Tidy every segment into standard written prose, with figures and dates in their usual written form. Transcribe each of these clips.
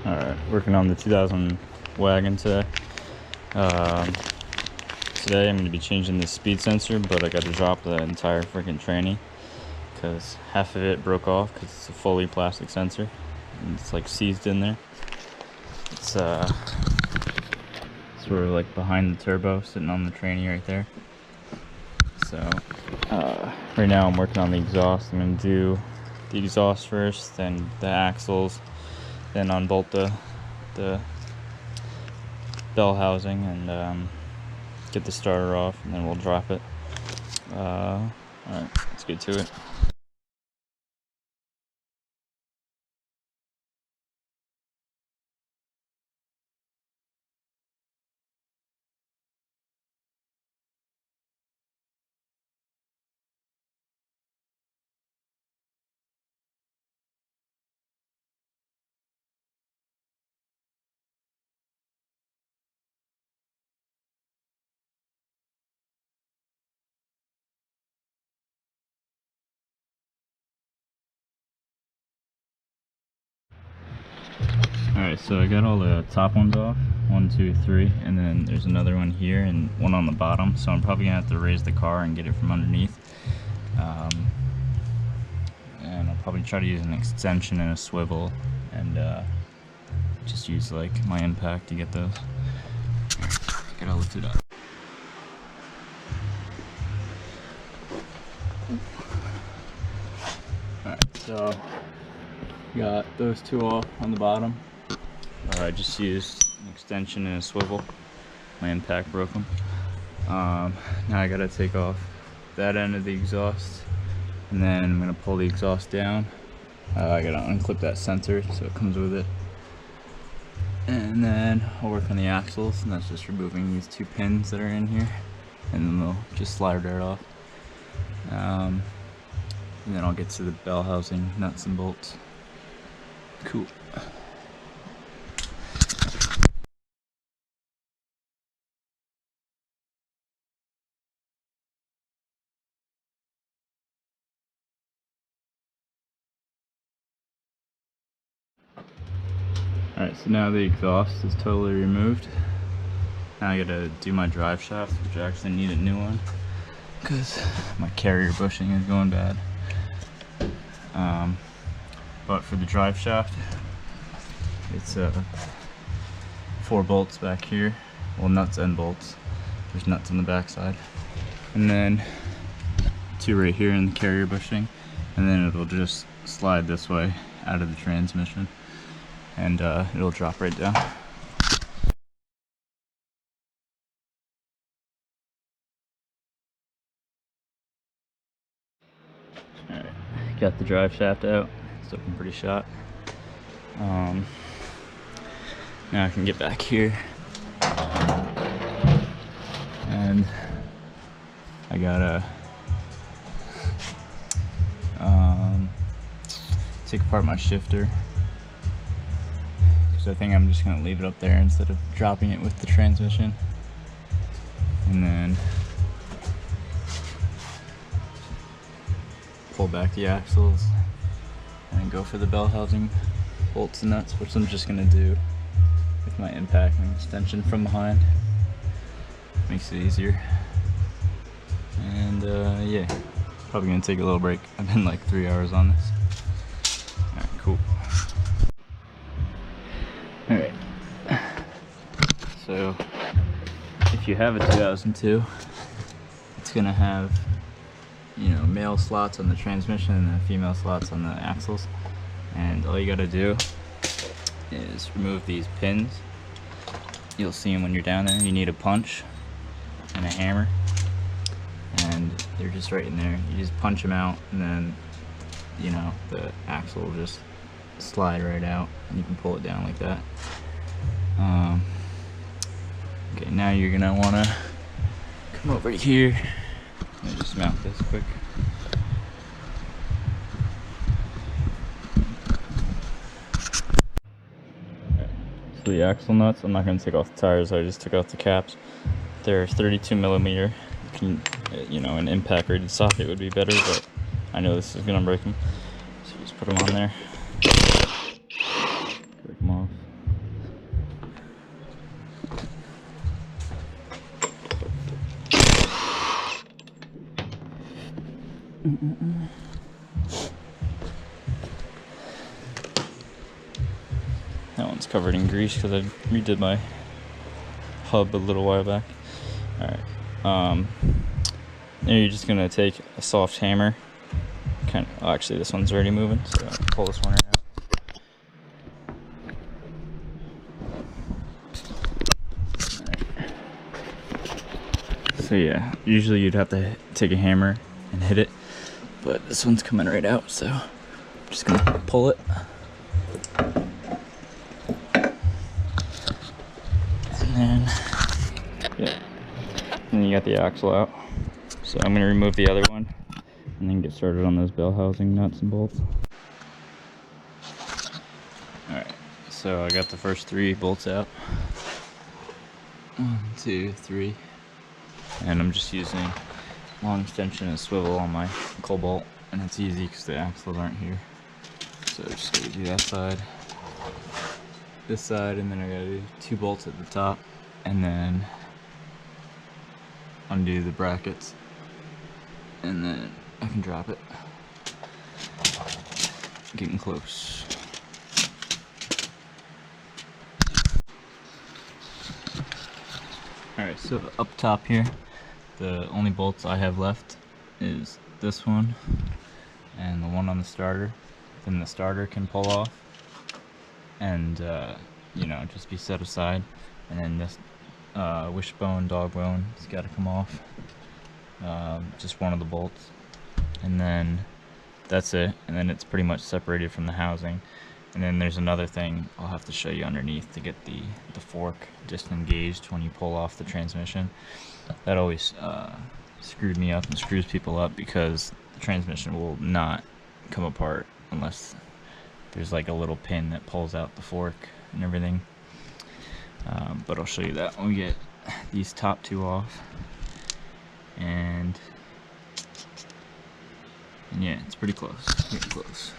Alright, working on the 2000 wagon today. Today I'm going to be changing the speed sensor, but I got to drop the entire freaking tranny because half of it broke off because it's a fully plastic sensor and it's like seized in there. It's sort of like behind the turbo, sitting on the tranny right there. So right now I'm working on the exhaust. I'm going to do the exhaust first, then the axles, then unbolt the bell housing and get the starter off, and then we'll drop it. Alright, let's get to it. Alright, so I got all the top ones off, 1, 2, 3, and then there's another one here and one on the bottom, so I'm probably gonna have to raise the car and get it from underneath. And I'll probably try to use an extension and a swivel and just use like my impact to get those. Gotta lift it up. Alright, so got those two off on the bottom. I just used an extension and a swivel. My impact broke them. Now I gotta take off that end of the exhaust, and then I'm gonna pull the exhaust down. I gotta unclip that sensor so it comes with it, and then I'll work on the axles, and that's just removing these two pins that are in here, and then they'll just slide right off. And then I'll get to the bell housing nuts and bolts. Cool. Alright, so now the exhaust is totally removed. Now I gotta do my drive shaft, which I actually need a new one because my carrier bushing is going bad. But for the drive shaft, it's 4 bolts back here, well, nuts and bolts. There's nuts on the back side, and then 2 right here in the carrier bushing, and then it'll just slide this way out of the transmission, and it'll drop right down. Alright, got the drive shaft out. It's looking pretty shot. Now I can get back here, and I gotta take apart my shifter, because I think I'm just gonna leave it up there instead of dropping it with the transmission, and then pull back the axles and go for the bell housing bolts and nuts, which I'm just gonna do with my impact and extension from behind. Makes it easier. And yeah, probably gonna take a little break. I've been like 3 hours on this. Alright, cool. Alright, so if you have a 2002, it's gonna have, you know, male slots on the transmission and then female slots on the axles, and all you gotta do is remove these pins. You'll see them when you're down there. You need a punch and a hammer, and they're just right in there. You just punch them out, and then, you know, the axle will just slide right out, and you can pull it down like that. Okay, now you're gonna wanna come over here. Let me just mount this quick. So the axle nuts, I'm not going to take off the tires, I just took out the caps. They're 32 millimeter. You know, an impact rated socket would be better, but I know this is going to break them. So just put them on there. Break them off. That one's covered in grease because I redid my hub a little while back. Alright. Now you're just gonna take a soft hammer. Oh, actually, this one's already moving, so I'll pull this one right out. So yeah, usually you'd have to take a hammer and hit it, but this one's coming right out, so I'm just gonna pull it. And then, yeah, and then you got the axle out. So I'm gonna remove the other one and then get started on those bell housing nuts and bolts. Alright, so I got the first 3 bolts out. 1, 2, 3. And I'm just using long extension and swivel on my cobalt, and it's easy because the axles aren't here. So just gotta do that side, this side, and then I gotta do 2 bolts at the top, and then undo the brackets, and then I can drop it. Getting close. Alright, so up top here, the only bolts I have left is this one and the one on the starter. Then the starter can pull off and you know, just be set aside. And then this wishbone, dog bone, it's got to come off. Just one of the bolts, and then that's it. And then it's pretty much separated from the housing. And then there's another thing I'll have to show you underneath to get the fork disengaged when you pull off the transmission. That always screwed me up and screws people up, because the transmission will not come apart unless there's like a little pin that pulls out the fork and everything. But I'll show you that when we get these top 2 off. And yeah, it's pretty close. Getting close.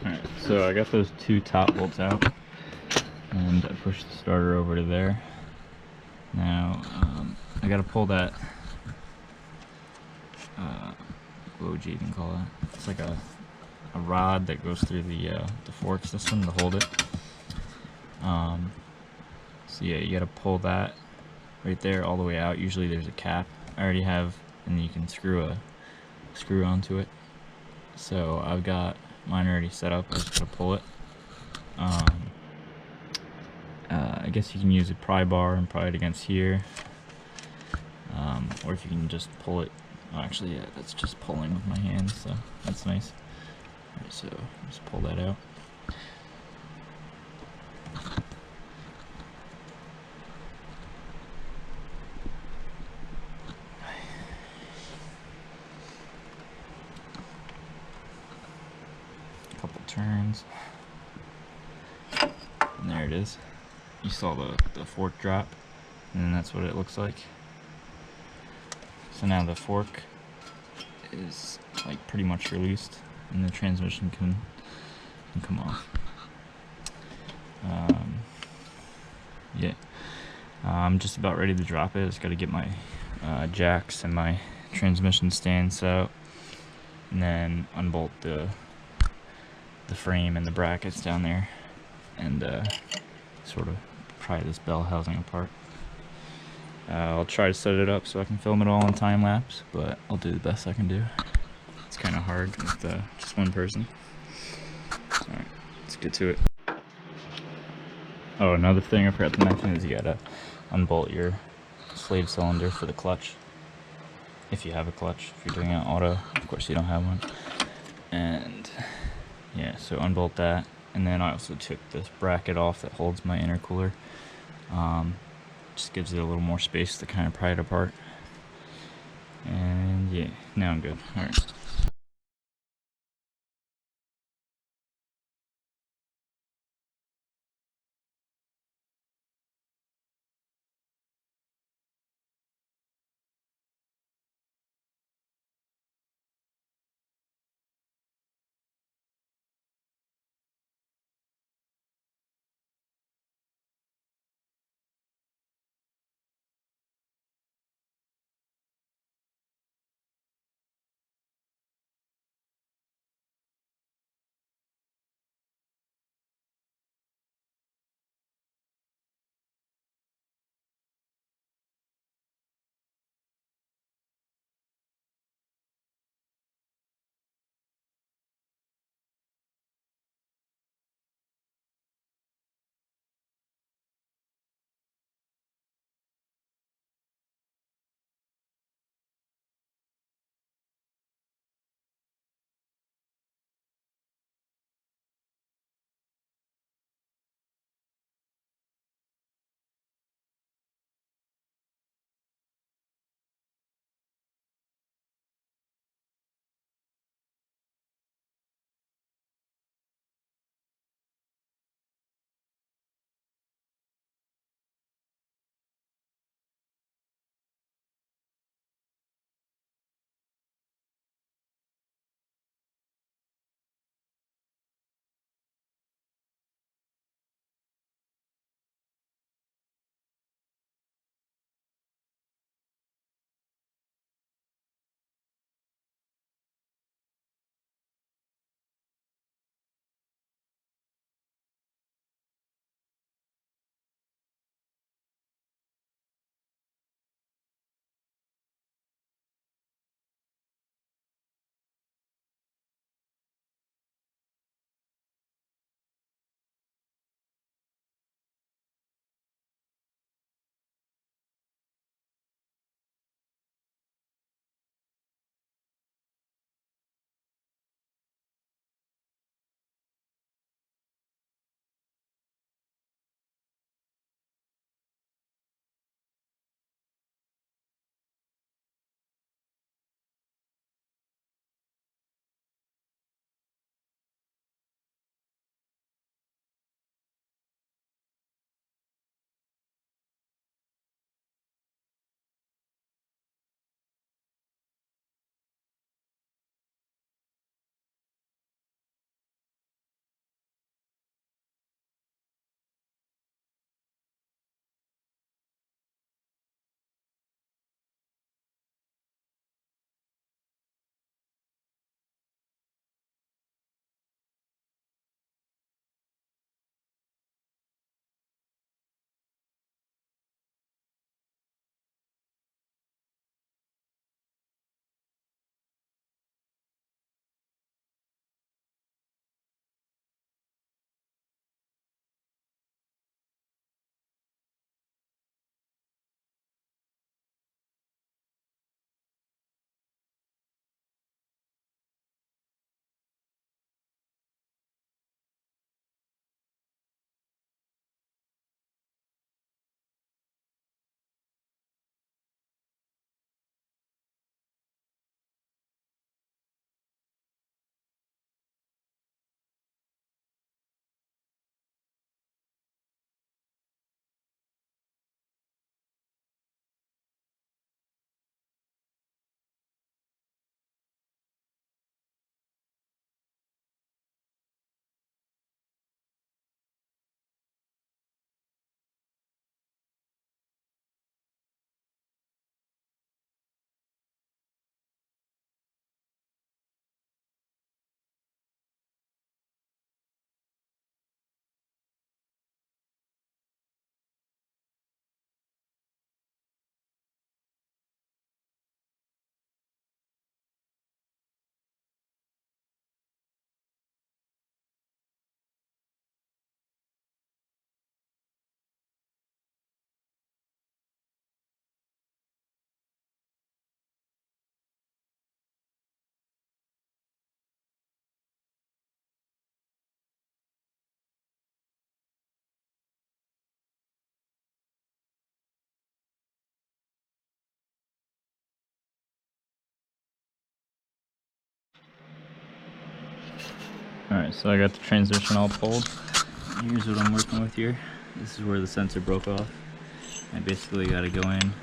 Alright, so I got those 2 top bolts out, and I pushed the starter over to there. Now, I gotta pull that, what would you even call it? It's like a rod that goes through the fork system to hold it. So yeah, you gotta pull that right there all the way out. Usually there's a cap I already have, and you can screw onto it. So I've got mine already set up. I just gotta pull it. I guess you can use a pry bar and pry it against here, or if you can just pull it. Oh, actually, yeah, that's just pulling with my hands, so that's nice. Alright, so just pull that out. Couple turns, and there it is. You saw the fork drop, and then that's what it looks like. So now the fork is like pretty much released, and the transmission can come off. Yeah, I'm just about ready to drop it. I just got to get my jacks and my transmission stand set up, and then unbolt the frame and the brackets down there, and sort of pry this bell housing apart. I'll try to set it up so I can film it all in time lapse, but I'll do the best I can do. It's kind of hard with just one person. Alright, let's get to it. Oh, another thing I forgot to mention is you gotta unbolt your slave cylinder for the clutch. If you have a clutch, if you're doing it auto, of course you don't have one. And yeah, so unbolt that. And then I also took this bracket off that holds my intercooler. Just gives it a little more space to kind of pry it apart. And yeah, now I'm good. Alright. Alright, so I got the transmission all pulled. Here's what I'm working with here. This is where the sensor broke off. I basically got to go in and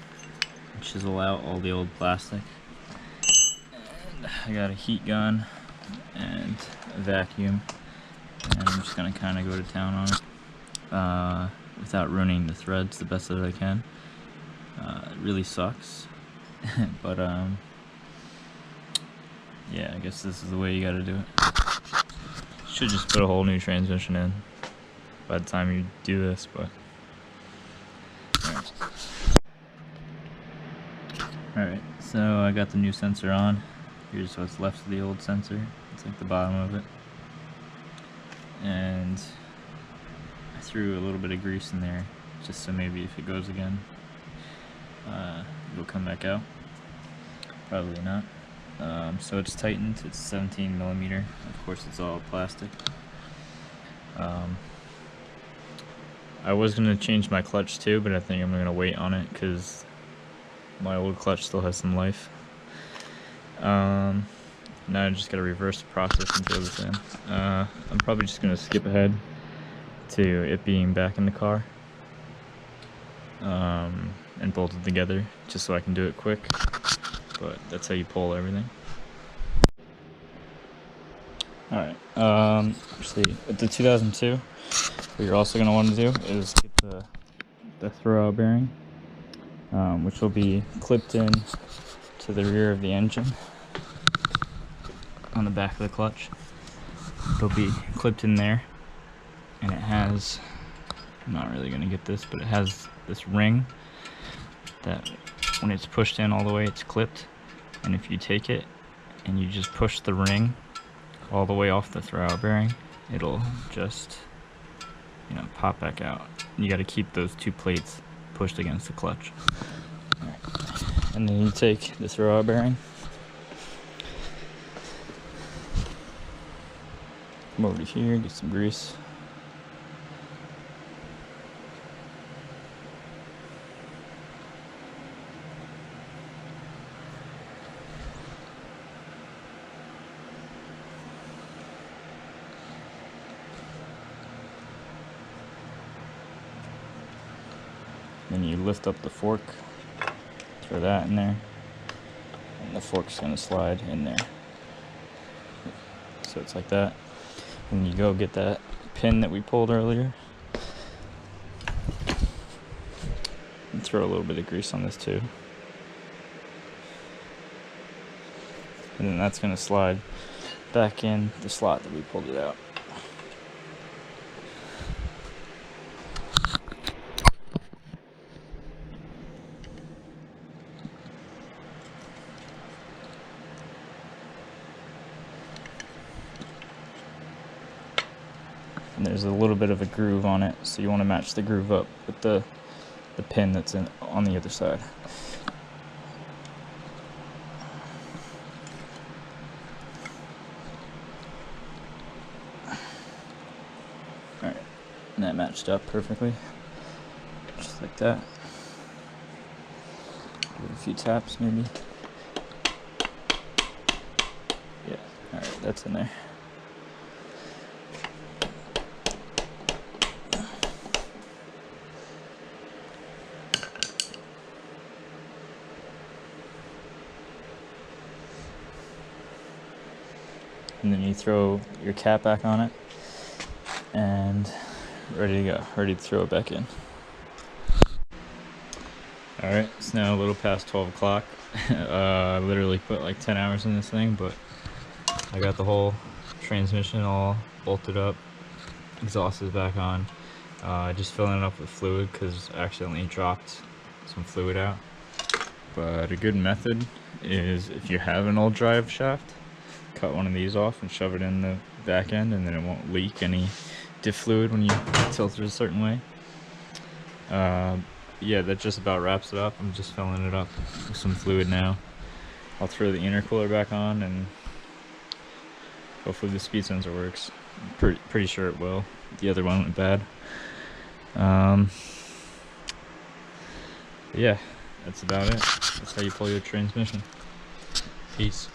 chisel out all the old plastic. And I got a heat gun and a vacuum, and I'm just going to kind of go to town on it without ruining the threads the best that I can. It really sucks, but yeah, I guess this is the way you got to do it. Should just put a whole new transmission in by the time you do this, but alright, so I got the new sensor on. Here's what's left of the old sensor. It's like the bottom of it. And I threw a little bit of grease in there just so maybe if it goes again, it'll come back out. Probably not. So it's tightened. It's 17 millimeter. Of course, it's all plastic. I was gonna change my clutch too, but I think I'm gonna wait on it because my old clutch still has some life. Now I just gotta reverse the process and throw this in. I'm probably just gonna skip ahead to it being back in the car and bolt it together just so I can do it quick. But that's how you pull everything. Alright, see, with the 2002, what you're also going to want to do is get the throwout bearing, which will be clipped in to the rear of the engine on the back of the clutch. It'll be clipped in there, and it has, I'm not really going to get this, but it has this ring that when it's pushed in all the way, it's clipped, and if you take it and you just push the ring all the way off the throwout bearing, it'll just, you know, pop back out. You got to keep those two plates pushed against the clutch. And then you take the throwout bearing, come over to here, get some grease. Then you lift up the fork, throw that in there, and the fork's gonna slide in there. So it's like that. And you go get that pin that we pulled earlier, and throw a little bit of grease on this too. And then that's gonna slide back in the slot that we pulled it out. And there's a little bit of a groove on it, so you want to match the groove up with the pin that's in on the other side. Alright, and that matched up perfectly, just like that. Give it a few taps maybe. Yeah, alright, that's in there. And then you throw your cap back on it, and ready to go, ready to throw it back in. Alright, it's now a little past 12 o'clock. I literally put like 10 hours in this thing, but I got the whole transmission all bolted up, exhaust is back on. Just filling it up with fluid because I accidentally dropped some fluid out. But a good method is, if you have an old drive shaft, cut one of these off and shove it in the back end, and then it won't leak any diff fluid when you tilt it a certain way. Yeah, that just about wraps it up. I'm just filling it up with some fluid now. I'll throw the intercooler back on and hopefully the speed sensor works. I'm pretty sure it will. The other one went bad. Yeah, that's about it. That's how you pull your transmission. Peace.